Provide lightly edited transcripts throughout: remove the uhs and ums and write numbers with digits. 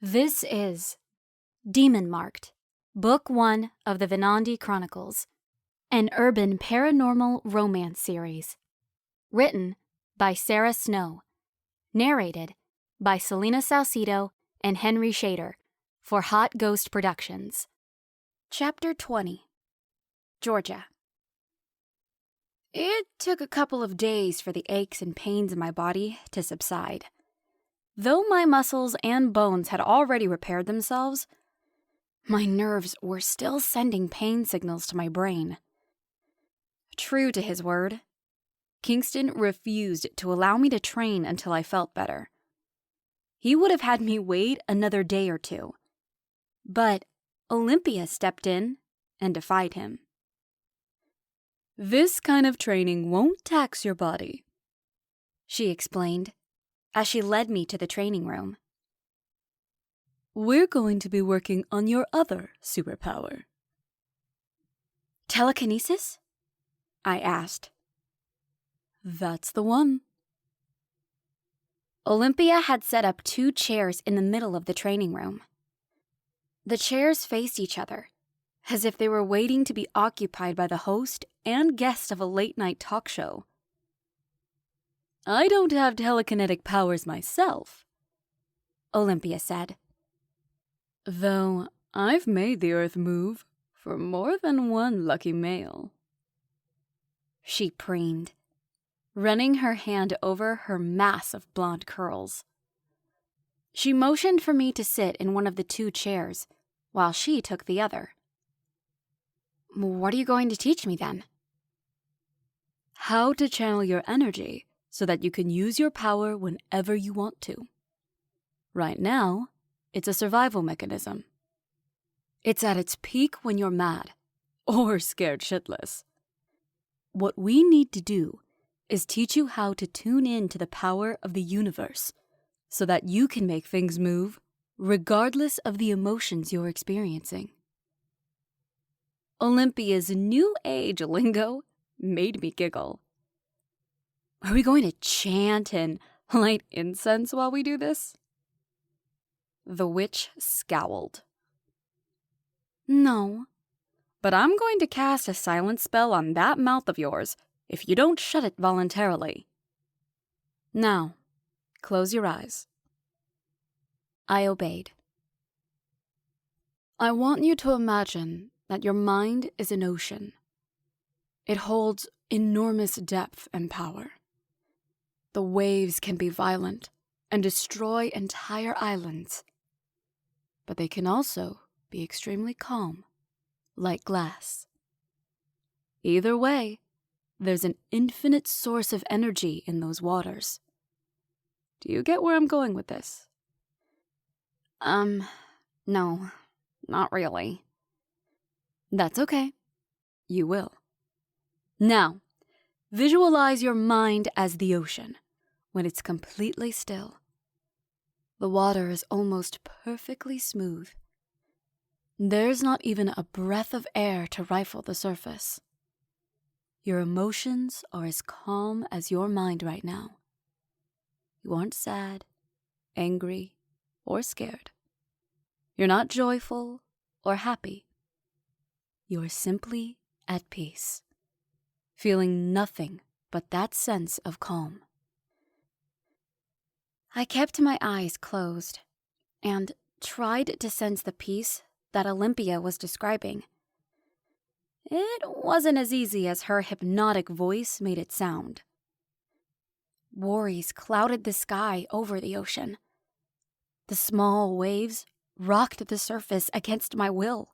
This is Demon Marked, Book 1 of the Venandi Chronicles, an urban paranormal romance series. Written by Sara Snow. Narrated by Selena Salcido and Henry Shader for Hot Ghost Productions. Chapter 20. Georgia. It took a couple of days for the aches and pains in my body to subside. Though my muscles and bones had already repaired themselves, my nerves were still sending pain signals to my brain. True to his word, Kingston refused to allow me to train until I felt better. He would have had me wait another day or two, but Olympia stepped in and defied him. "This kind of training won't tax your body," she explained as she led me to the training room. "We're going to be working on your other superpower." "Telekinesis?" I asked. "That's the one." Olympia had set up 2 chairs in the middle of the training room. The chairs faced each other, as if they were waiting to be occupied by the host and guest of a late-night talk show. "I don't have telekinetic powers myself," Olympia said, "though I've made the earth move for more than one lucky male." She preened, running her hand over her mass of blonde curls. She motioned for me to sit in one of the 2 chairs, while she took the other. "What are you going to teach me then?" "How to channel your energy so that you can use your power whenever you want to. Right now, it's a survival mechanism. It's at its peak when you're mad, or scared shitless. What we need to do is teach you how to tune in to the power of the universe so that you can make things move regardless of the emotions you're experiencing." Olympia's new age lingo made me giggle. "Are we going to chant and light incense while we do this?" The witch scowled. "No, but I'm going to cast a silence spell on that mouth of yours if you don't shut it voluntarily. Now, close your eyes." I obeyed. "I want you to imagine that your mind is an ocean. It holds enormous depth and power. The waves can be violent and destroy entire islands, but they can also be extremely calm, like glass. Either way, there's an infinite source of energy in those waters. Do you get where I'm going with this?" No, not really." "That's okay. You will. Now, visualize your mind as the ocean when it's completely still. The water is almost perfectly smooth. There's not even a breath of air to rifle the surface. Your emotions are as calm as your mind right now. You aren't sad, angry, or scared. You're not joyful or happy. You're simply at peace, feeling nothing but that sense of calm." I kept my eyes closed and tried to sense the peace that Olympia was describing. It wasn't as easy as her hypnotic voice made it sound. Worries clouded the sky over the ocean. The small waves rocked the surface against my will.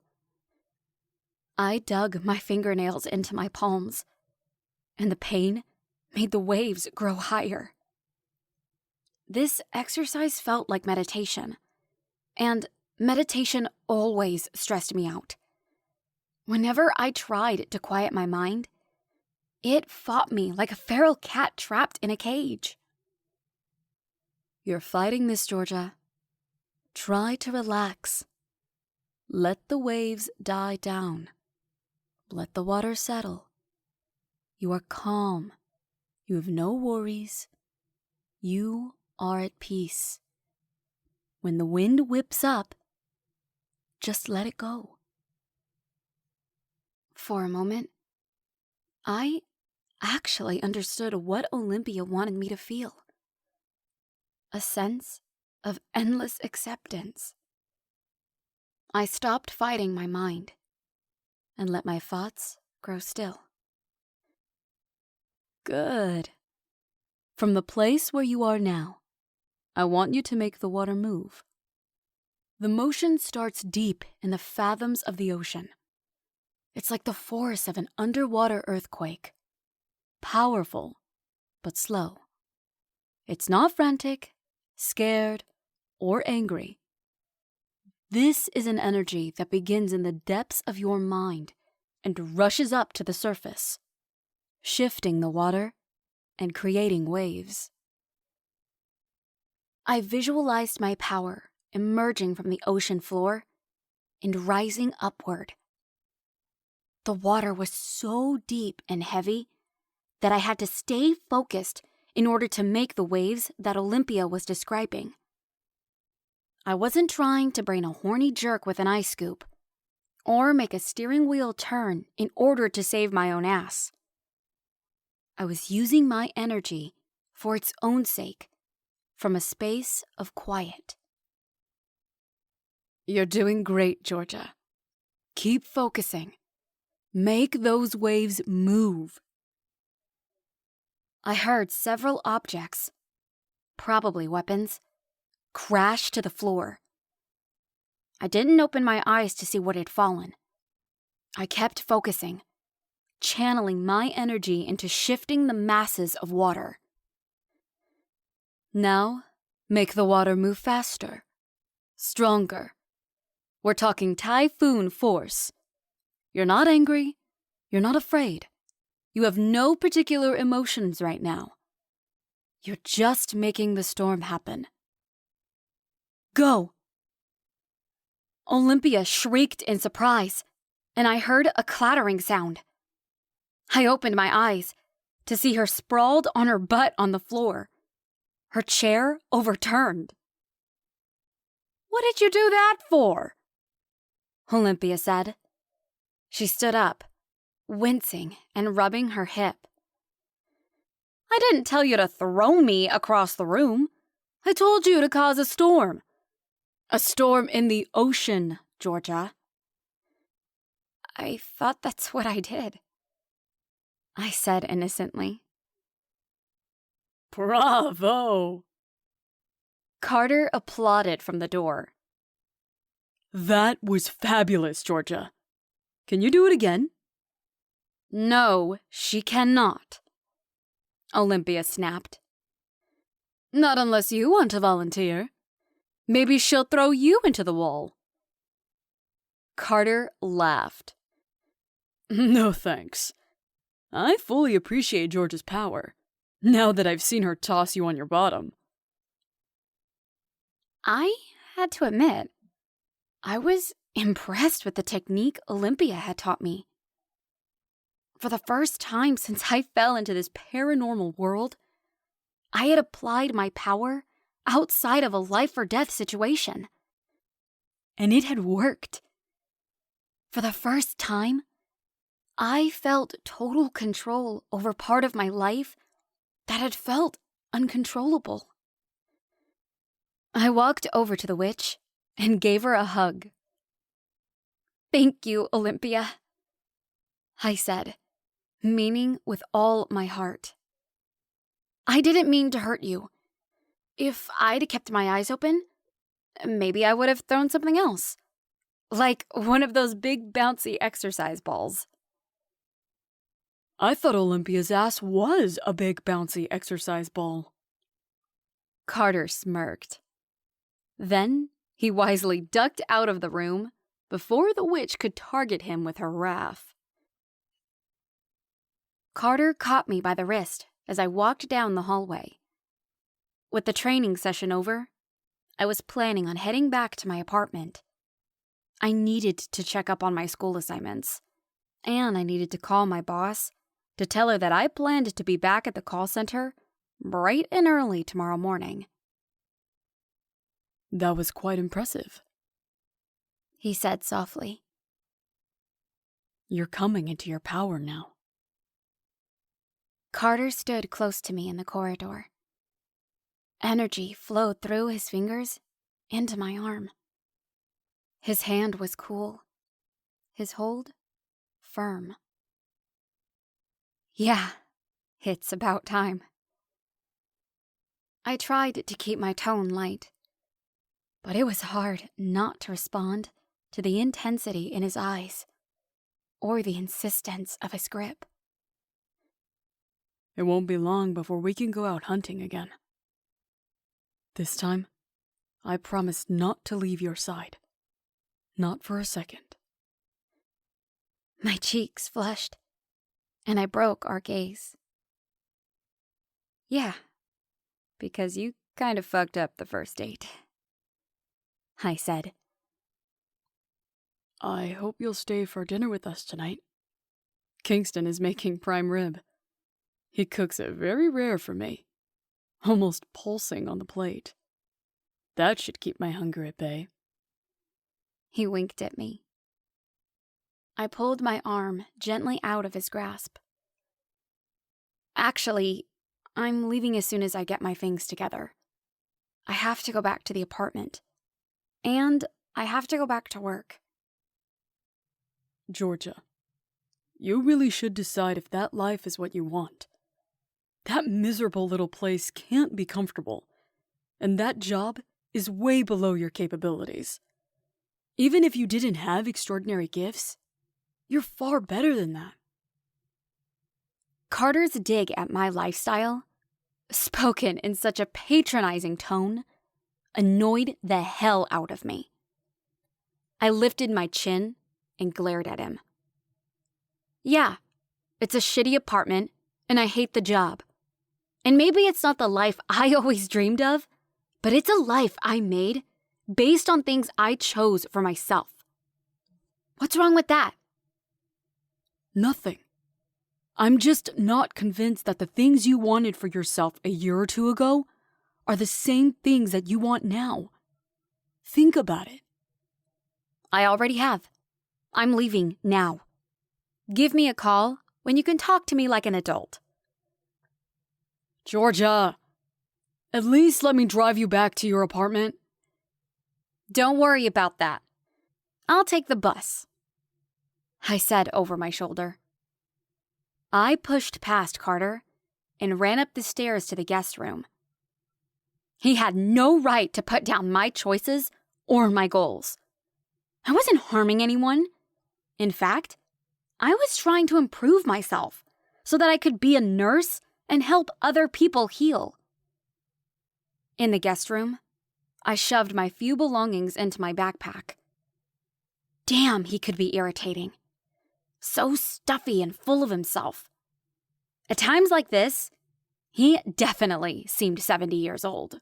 I dug my fingernails into my palms, and the pain made the waves grow higher. This exercise felt like meditation, and meditation always stressed me out. Whenever I tried to quiet my mind, it fought me like a feral cat trapped in a cage. "You're fighting this, Georgia. Try to relax. Let the waves die down. Let the water settle. You are calm. You have no worries. You are at peace. when the wind whips up, just let it go. For a moment, I actually understood what Olympia wanted me to feel. A sense of endless acceptance. I stopped fighting my mind and let my thoughts grow still. Good. From the place where you are now, I want you to make the water move. The motion starts deep in the fathoms of the ocean. It's like the force of an underwater earthquake. Powerful, but slow. It's not frantic, scared, or angry. This is an energy that begins in the depths of your mind and rushes up to the surface, shifting the water and creating waves. I visualized my power emerging from the ocean floor and rising upward. The water was so deep and heavy that I had to stay focused in order to make the waves that Olympia was describing. I wasn't trying to brain a horny jerk with an ice scoop, or make a steering wheel turn in order to save my own ass. I was using my energy for its own sake, from a space of quiet. You're doing great, Georgia. Keep focusing. Make those waves move. I heard several objects, probably weapons, crash to the floor. I didn't open my eyes to see what had fallen. I kept focusing, channeling my energy into shifting the masses of water. Now, make the water move faster, stronger. We're talking typhoon force. You're not angry. You're not afraid. You have no particular emotions right now. You're just making the storm happen. Go! Olympia shrieked in surprise, and I heard a clattering sound. I opened my eyes to see her sprawled on her butt on the floor, her chair overturned. What did you do that for? Olympia said. She stood up, wincing and rubbing her hip. I didn't tell you to throw me across the room. I told you to cause a storm. A storm in the ocean, Georgia. I thought that's what I did, I said innocently. Bravo! Carter applauded from the door. That was fabulous, Georgia. Can you do it again? No, she cannot, Olympia snapped. Not unless you want to volunteer. Maybe she'll throw you into the wall. Carter laughed. No thanks. I fully appreciate George's power, now that I've seen her toss you on your bottom. I had to admit, I was impressed with the technique Olympia had taught me. For the first time since I fell into this paranormal world, I had applied my power outside of a life-or-death situation. And it had worked. For the first time, I felt total control over part of my life that had felt uncontrollable. I walked over to the witch and gave her a hug. Thank you, Olympia, I said, meaning with all my heart. I didn't mean to hurt you. If I'd kept my eyes open, maybe I would have thrown something else. Like one of those big bouncy exercise balls. I thought Olympia's ass was a big bouncy exercise ball. Carter smirked. Then he wisely ducked out of the room before the witch could target him with her wrath. Carter caught me by the wrist as I walked down the hallway. With the training session over, I was planning on heading back to my apartment. I needed to check up on my school assignments, and I needed to call my boss to tell her that I planned to be back at the call center bright and early tomorrow morning. That was quite impressive, he said softly. You're coming into your power now. Carter stood close to me in the corridor. Energy flowed through his fingers into my arm. His hand was cool, his hold firm. Yeah, it's about time. I tried to keep my tone light, but it was hard not to respond to the intensity in his eyes or the insistence of his grip. It won't be long before we can go out hunting again. This time, I promise not to leave your side. Not for a second. My cheeks flushed, and I broke our gaze. Yeah, because you kind of fucked up the first date, I said. I hope you'll stay for dinner with us tonight. Kingston is making prime rib. He cooks it very rare for me, almost pulsing on the plate. That should keep my hunger at bay. He winked at me. I pulled my arm gently out of his grasp. Actually, I'm leaving as soon as I get my things together. I have to go back to the apartment. And I have to go back to work. Georgia, you really should decide if that life is what you want. That miserable little place can't be comfortable, and that job is way below your capabilities. Even if you didn't have extraordinary gifts, you're far better than that. Carter's dig at my lifestyle, spoken in such a patronizing tone, annoyed the hell out of me. I lifted my chin and glared at him. Yeah, it's a shitty apartment, and I hate the job. And maybe it's not the life I always dreamed of, but it's a life I made based on things I chose for myself. What's wrong with that? Nothing. I'm just not convinced that the things you wanted for yourself a year or two ago are the same things that you want now. Think about it. I already have. I'm leaving now. Give me a call when you can talk to me like an adult. Georgia, at least let me drive you back to your apartment. Don't worry about that. I'll take the bus, I said over my shoulder. I pushed past Carter and ran up the stairs to the guest room. He had no right to put down my choices or my goals. I wasn't harming anyone. In fact, I was trying to improve myself so that I could be a nurse and help other people heal. In the guest room, I shoved my few belongings into my backpack. Damn, he could be irritating. So stuffy and full of himself. At times like this, he definitely seemed 70 years old.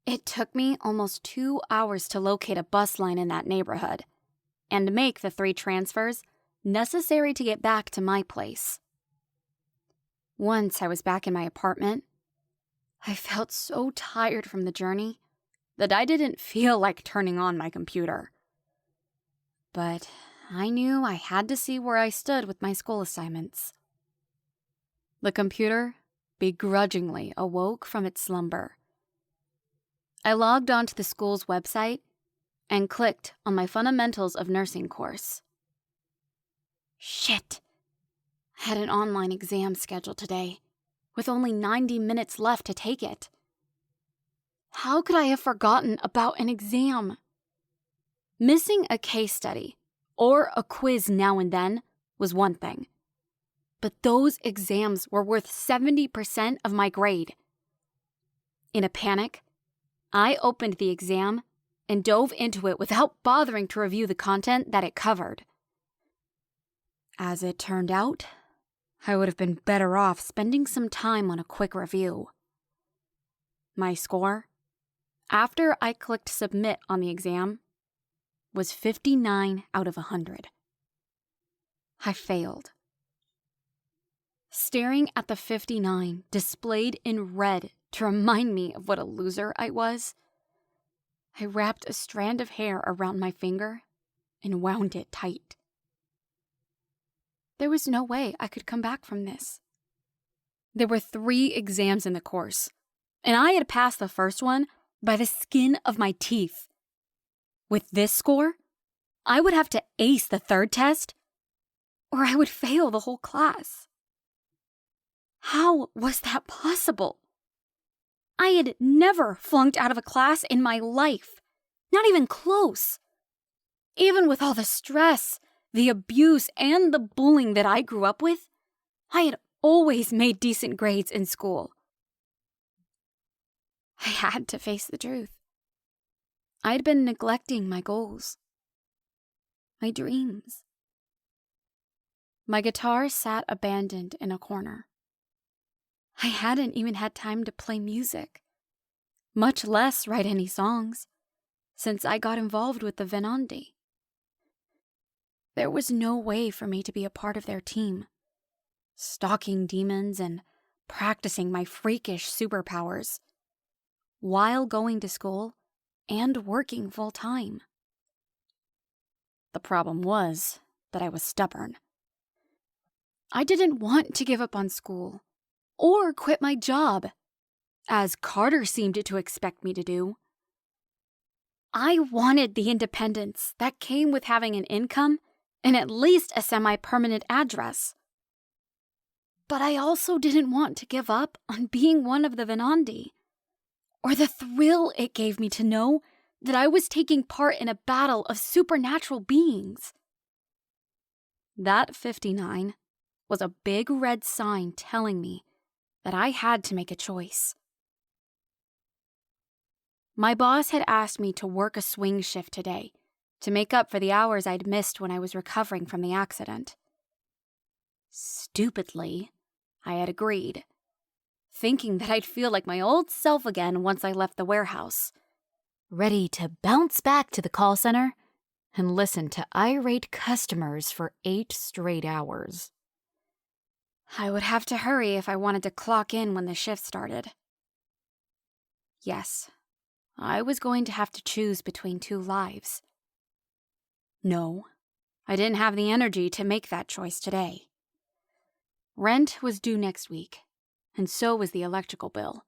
It took me almost 2 hours to locate a bus line in that neighborhood and make the 3 transfers necessary to get back to my place. Once I was back in my apartment, I felt so tired from the journey that I didn't feel like turning on my computer. But I knew I had to see where I stood with my school assignments. The computer begrudgingly awoke from its slumber. I logged onto the school's website and clicked on my Fundamentals of Nursing course. Shit! I had an online exam scheduled today, with only 90 minutes left to take it. How could I have forgotten about an exam? Missing a case study or a quiz now and then was one thing, but those exams were worth 70% of my grade. In a panic, I opened the exam and dove into it without bothering to review the content that it covered. As it turned out, I would have been better off spending some time on a quick review. My score, after I clicked submit on the exam, was 59 out of 100. I failed. Staring at the 59 displayed in red to remind me of what a loser I was, I wrapped a strand of hair around my finger and wound it tight. There was no way I could come back from this. There were 3 exams in the course, and I had passed the first one by the skin of my teeth. With this score, I would have to ace the 3rd test, or I would fail the whole class. How was that possible? I had never flunked out of a class in my life, not even close. Even with all the stress, the abuse, and the bullying that I grew up with, I had always made decent grades in school. I had to face the truth. I'd been neglecting my goals, my dreams. My guitar sat abandoned in a corner. I hadn't even had time to play music, much less write any songs, since I got involved with the Venandi. There was no way for me to be a part of their team, stalking demons and practicing my freakish superpowers, while going to school and working full-time. The problem was that I was stubborn. I didn't want to give up on school or quit my job, as Carter seemed to expect me to do. I wanted the independence that came with having an income and at least a semi-permanent address. But I also didn't want to give up on being one of the Venandi, or the thrill it gave me to know that I was taking part in a battle of supernatural beings. That 59 was a big red sign telling me that I had to make a choice. My boss had asked me to work a swing shift today to make up for the hours I'd missed when I was recovering from the accident. Stupidly, I had agreed, thinking that I'd feel like my old self again once I left the warehouse, ready to bounce back to the call center and listen to irate customers for 8 straight hours. I would have to hurry if I wanted to clock in when the shift started. Yes, I was going to have to choose between 2 lives. No, I didn't have the energy to make that choice today. Rent was due next week, and so was the electrical bill.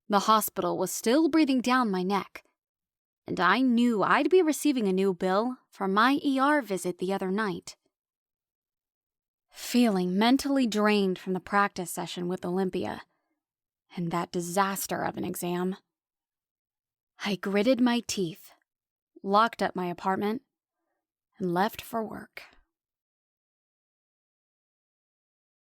The hospital was still breathing down my neck, and I knew I'd be receiving a new bill for my ER visit the other night. Feeling mentally drained from the practice session with Olympia and that disaster of an exam, I gritted my teeth, locked up my apartment, and left for work.